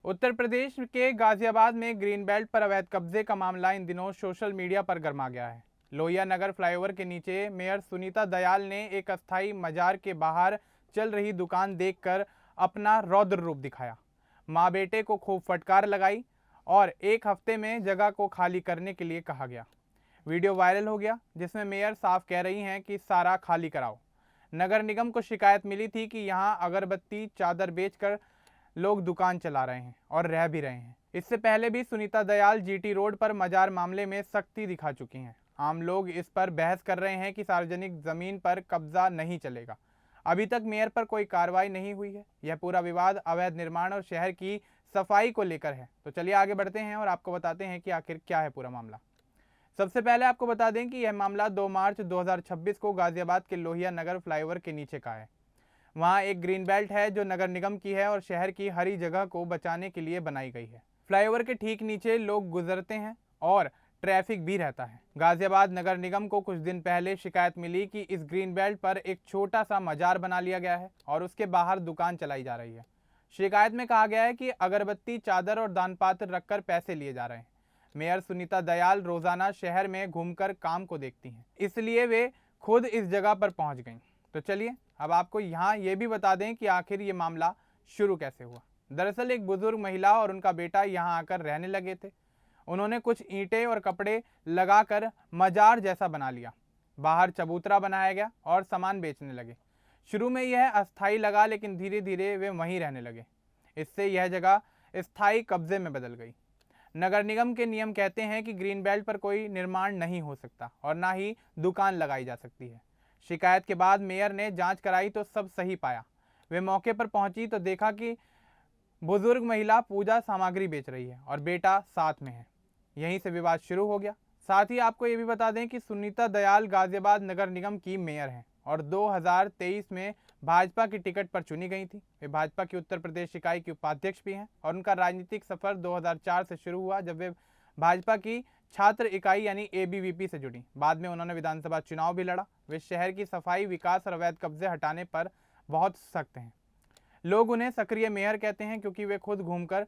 उत्तर प्रदेश के गाजियाबाद में green belt पर अवैध कब्जे का मामला इन दिनों सोशल मीडिया पर गर्मा गया है। लोहिया नगर फ्लाईओवर के नीचे मेयर सुनीता दयाल ने एक अस्थायी मजार के बाहर चल रही दुकान देखकर अपना रौद्र रूप दिखाया। माँ बेटे को खूब फटकार लगाई और एक हफ्ते में जगह को खाली करने के लिए कहा गया। वीडियो वायरल हो गया जिसमें मेयर साफ कह रही हैं कि सारा खाली कराओ। नगर निगम को शिकायत मिली थी कि यहाँ अगरबत्ती चादर बेचकर लोग दुकान चला रहे हैं और रह भी रहे हैं। इससे पहले भी सुनीता दयाल जीटी रोड पर मजार मामले में सख्ती दिखा चुकी हैं। आम लोग इस पर बहस कर रहे हैं कि सार्वजनिक जमीन पर कब्जा नहीं चलेगा। अभी तक मेयर पर कोई कार्रवाई नहीं हुई है। यह पूरा विवाद अवैध निर्माण और शहर की सफाई को लेकर है। तो चलिए आगे बढ़ते हैं और आपको बताते हैं कि आखिर क्या है पूरा मामला। सबसे पहले आपको बता दें कि यह मामला 2 मार्च 2026 को गाजियाबाद के लोहिया नगर फ्लाईओवर के नीचे का है। वहाँ एक ग्रीन बेल्ट है जो नगर निगम की है और शहर की हरी जगह को बचाने के लिए बनाई गई है। फ्लाईओवर के ठीक नीचे लोग गुजरते हैं और ट्रैफिक भी रहता है। गाजियाबाद नगर निगम को कुछ दिन पहले शिकायत मिली कि इस ग्रीन बेल्ट पर एक छोटा सा मजार बना लिया गया है और उसके बाहर दुकान चलाई जा रही है। शिकायत में कहा गया है कि अगरबत्ती चादर और दान पात्र रखकर पैसे लिए जा रहे हैं। मेयर सुनीता दयाल रोजाना शहर में घूमकर काम को देखती हैं, इसलिए वे खुद इस जगह पर पहुंच गईं। तो चलिए अब आपको यहाँ ये भी बता दें कि आखिर ये मामला शुरू कैसे हुआ। दरअसल एक बुजुर्ग महिला और उनका बेटा यहाँ आकर रहने लगे थे। उन्होंने कुछ ईंटें और कपड़े लगाकर मजार जैसा बना लिया। बाहर चबूतरा बनाया गया और सामान बेचने लगे। शुरू में यह अस्थायी लगा, लेकिन धीरे धीरे वे वहीं रहने लगे। इससे यह जगह स्थायी कब्जे में बदल गई। नगर निगम के नियम कहते हैं कि ग्रीन बेल्ट पर कोई निर्माण नहीं हो सकता और ना ही दुकान लगाई जा सकती है। शिकायत के बाद मेयर ने जांच कराई तो सब सही पाया। वे मौके पर पहुंची तो देखा कि बुजुर्ग महिला पूजा सामग्री बेच रही है और बेटा साथ में है। यहीं से विवाद शुरू हो गया। साथ ही आपको ये भी बता दें कि सुनीता दयाल गाजियाबाद नगर निगम की मेयर हैं और 2023 में भाजपा की टिकट पर चुनी गई थी। वे भाजपा की उत्तर प्रदेश इकाई की उपाध्यक्ष भी हैं और उनका राजनीतिक सफर 2004 से शुरू हुआ, जब वे भाजपा की छात्र इकाई यानी एबीवीपी से जुड़ी। बाद में उन्होंने विधानसभा चुनाव भी लड़ा। वे शहर की सफाई, विकास और अवैध कब्जे हटाने पर बहुत सख्त हैं। लोग उन्हें सक्रिय मेयर कहते हैं क्योंकि वे खुद घूमकर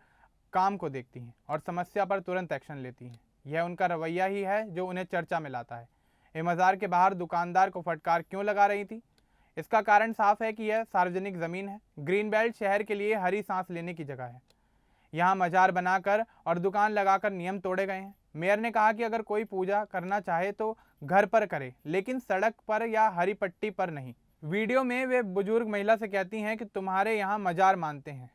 काम को देखती हैं और समस्या पर तुरंत एक्शन लेती हैं। यह उनका रवैया ही है जो उन्हें चर्चा में लाता है। ये मजार के बाहर दुकानदार को फटकार क्यों लगा रही थी? इसका कारण साफ है कि यह सार्वजनिक जमीन है। ग्रीन बेल्ट शहर के लिए हरी सांस लेने की जगह है। यहाँ मजार बनाकर और दुकान लगाकर नियम तोड़े गए हैं। मेयर ने कहा कि अगर कोई पूजा करना चाहे तो घर पर करे, लेकिन सड़क पर या हरी पट्टी पर नहीं। वीडियो में वे बुजुर्ग महिला से कहती हैं कि तुम्हारे यहाँ मजार मानते हैं।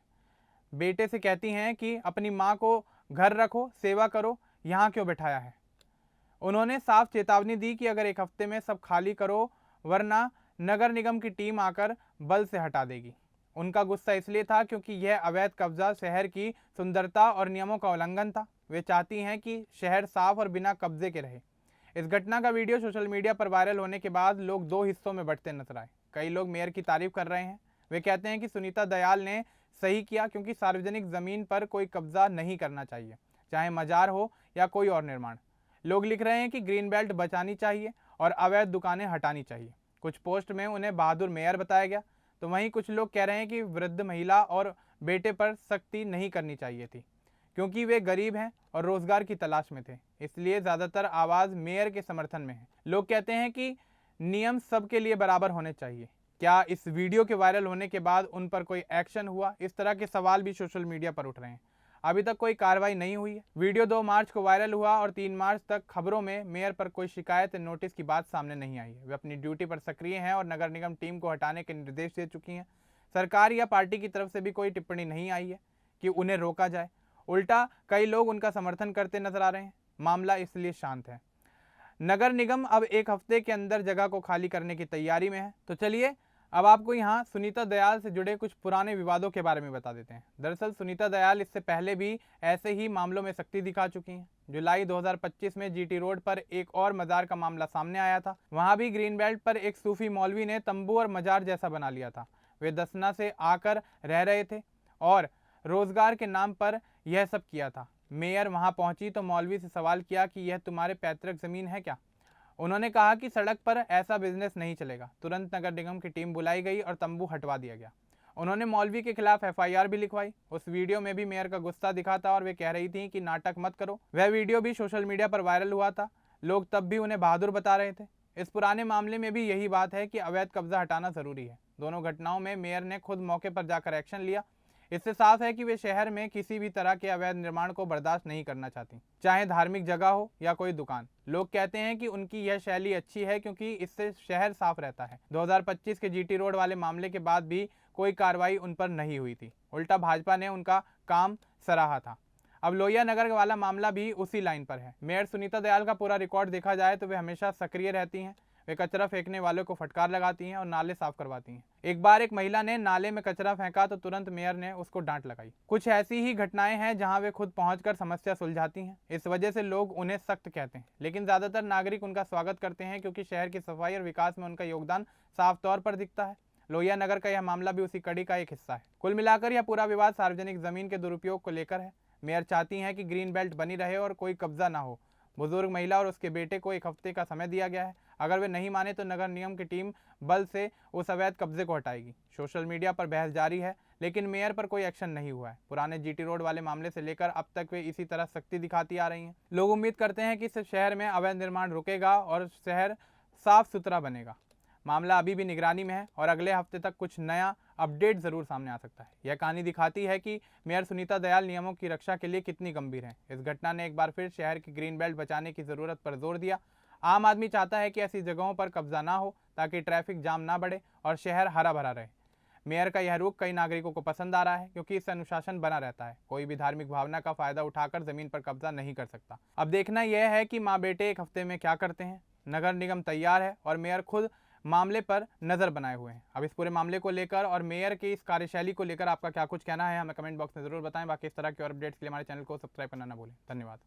बेटे से कहती हैं कि अपनी माँ को घर रखो, सेवा करो, यहाँ क्यों बैठाया है। उन्होंने साफ चेतावनी दी कि अगर एक हफ्ते में सब खाली करो वरना नगर निगम की टीम आकर बल से हटा देगी। उनका गुस्सा इसलिए था क्योंकि यह अवैध कब्जा शहर की सुंदरता और नियमों का उल्लंघन था। वे चाहती हैं कि शहर साफ और बिना कब्जे के रहे। इस घटना का वीडियो सोशल मीडिया पर वायरल होने के बाद लोग 2 हिस्सों में बंटते नजर आए। कई लोग मेयर की तारीफ कर रहे हैं। वे कहते हैं कि सुनीता दयाल ने सही किया क्योंकि सार्वजनिक जमीन पर कोई कब्जा नहीं करना चाहिए, चाहे मजार हो या कोई और निर्माण। लोग लिख रहे हैं कि ग्रीन बेल्ट बचानी चाहिए और अवैध दुकानें हटानी चाहिए। कुछ पोस्ट में उन्हें बहादुर मेयर बताया गया, तो वहीं कुछ लोग कह रहे हैं कि वृद्ध महिला और बेटे पर सख्ती नहीं करनी चाहिए थी क्योंकि वे गरीब हैं और रोजगार की तलाश में थे। इसलिए ज्यादातर आवाज मेयर के समर्थन में है। लोग कहते हैं कि नियम सबके लिए बराबर होने चाहिए। क्या इस वीडियो के वायरल होने के बाद उन पर कोई एक्शन हुआ? इस तरह के सवाल भी सोशल मीडिया पर उठ रहे हैं। अभी तक कोई कार्रवाई नहीं हुई है। वीडियो 2 मार्च को वायरल हुआ और 3 मार्च तक खबरों में मेयर पर कोई शिकायत या नोटिस की बात सामने नहीं आई है। वे अपनी ड्यूटी पर सक्रिय हैं और नगर निगम टीम को हटाने के निर्देश दे चुकी हैं। सरकार या पार्टी की तरफ से भी कोई टिप्पणी नहीं आई है कि उन्हें रोका जाए। उल्टा कई लोग उनका समर्थन करते नजर आ रहे हैं। मामला इसलिए शांत है। नगर निगम अब एक हफ्ते के अंदर जगह को खाली करने की तैयारी में है। तो चलिए अब आपको यहाँ सुनीता दयाल से जुड़े कुछ पुराने विवादों के बारे में बता देते हैं। दरअसल सुनीता दयाल इससे पहले भी ऐसे ही मामलों में सख्ती दिखा चुकी हैं। जुलाई 2025 में जीटी रोड पर एक और मजार का मामला सामने आया था। वहां भी ग्रीन बेल्ट पर एक सूफी मौलवी ने तंबू और मजार जैसा बना लिया था। वे दसना से आकर रह रहे थे और रोजगार के नाम पर यह सब किया था। मेयर वहां पहुंची तो मौलवी से सवाल किया कि यह तुम्हारे पैतृक जमीन है क्या? उन्होंने कहा कि सड़क पर ऐसा बिजनेस नहीं चलेगा। तुरंत नगर निगम की टीम बुलाई गई और तंबू हटवा दिया गया उन्होंने मौलवी के खिलाफ एफआईआर भी लिखवाई। उस वीडियो में भी मेयर का गुस्सा दिखा था और वे कह रही थी कि नाटक मत करो। वह वीडियो भी सोशल मीडिया पर वायरल हुआ था। लोग तब भी उन्हें बहादुर बता रहे थे। इस पुराने मामले में भी यही बात है कि अवैध कब्जा हटाना जरूरी है। दोनों घटनाओं में मेयर ने खुद मौके पर जाकर एक्शन लिया। इससे साफ है कि वे शहर में किसी भी तरह के अवैध निर्माण को बर्दाश्त नहीं करना चाहती, चाहे धार्मिक जगह हो या कोई दुकान। लोग कहते हैं कि उनकी यह शैली अच्छी है क्योंकि इससे शहर साफ रहता है। 2025 के जीटी रोड वाले मामले के बाद भी कोई कार्रवाई उन पर नहीं हुई थी, उल्टा भाजपा ने उनका काम सराहा था। अब लोहिया नगर वाला मामला भी उसी लाइन पर है। मेयर सुनीता दयाल का पूरा रिकॉर्ड देखा जाए तो वे हमेशा सक्रिय रहती हैं। वे कचरा फेंकने वालों को फटकार लगाती हैं और नाले साफ करवाती हैं। एक बार एक महिला ने नाले में कचरा फेंका तो तुरंत मेयर ने उसको डांट लगाई। कुछ ऐसी ही घटनाएं हैं जहां वे खुद पहुंचकर समस्या सुलझाती हैं। इस वजह से लोग उन्हें सख्त कहते हैं, लेकिन ज्यादातर नागरिक उनका स्वागत करते हैं क्योंकि शहर की सफाई और विकास में उनका योगदान साफ तौर पर दिखता है। लोहिया नगर का यह मामला भी उसी कड़ी का एक हिस्सा है। कुल मिलाकर यह पूरा विवाद सार्वजनिक जमीन के दुरुपयोग को लेकर है। मेयर चाहती हैं कि ग्रीन बेल्ट बनी रहे और कोई कब्जा ना हो। बुजुर्ग महिला और उसके बेटे को 1 हफ्ते का समय दिया गया है। अगर वे नहीं माने तो नगर निगम की टीम बल से उस अवैध कब्जे को हटाएगी। सोशल मीडिया पर बहस जारी है, लेकिन मेयर पर कोई एक्शन नहीं हुआ है। पुराने जीटी रोड वाले मामले से लेकर अब तक वे इसी तरह सख्ती दिखाती आ रही हैं। लोग उम्मीद करते हैं कि इस शहर में अवैध निर्माण रुकेगा और शहर साफ सुथरा बनेगा। मामला अभी भी निगरानी में है और अगले हफ्ते तक कुछ नया अपडेट जरूर सामने आ सकता है। यह कहानी दिखाती है कि मेयर सुनीता दयाल नियमों की रक्षा के लिए कितनी गंभीर हैं। इस घटना ने एक बार फिर शहर की ग्रीन बेल्ट बचाने की जरूरत पर जोर दिया। आम आदमी चाहता है कि ऐसी जगहों पर कब्जा ना हो ताकि ट्रैफिक जाम ना बढ़े और शहर हरा भरा रहे। मेयर का यह रुख कई नागरिकों को पसंद आ रहा है क्योंकि इससे अनुशासन बना रहता है। कोई भी धार्मिक भावना का फायदा उठाकर जमीन पर कब्जा नहीं कर सकता। अब देखना यह है कि माँ बेटे 1 हफ्ते में क्या करते हैं। नगर निगम तैयार है और मेयर खुद मामले पर नजर बनाए हुए हैं। अब इस पूरे मामले को लेकर और मेयर की इस कार्यशैली को लेकर आपका क्या कुछ कहना है, हमें कमेंट बॉक्स में जरूर बताएं। बाकी इस तरह के और अपडेट्स के लिए हमारे चैनल को सब्सक्राइब करना ना भूलें। धन्यवाद।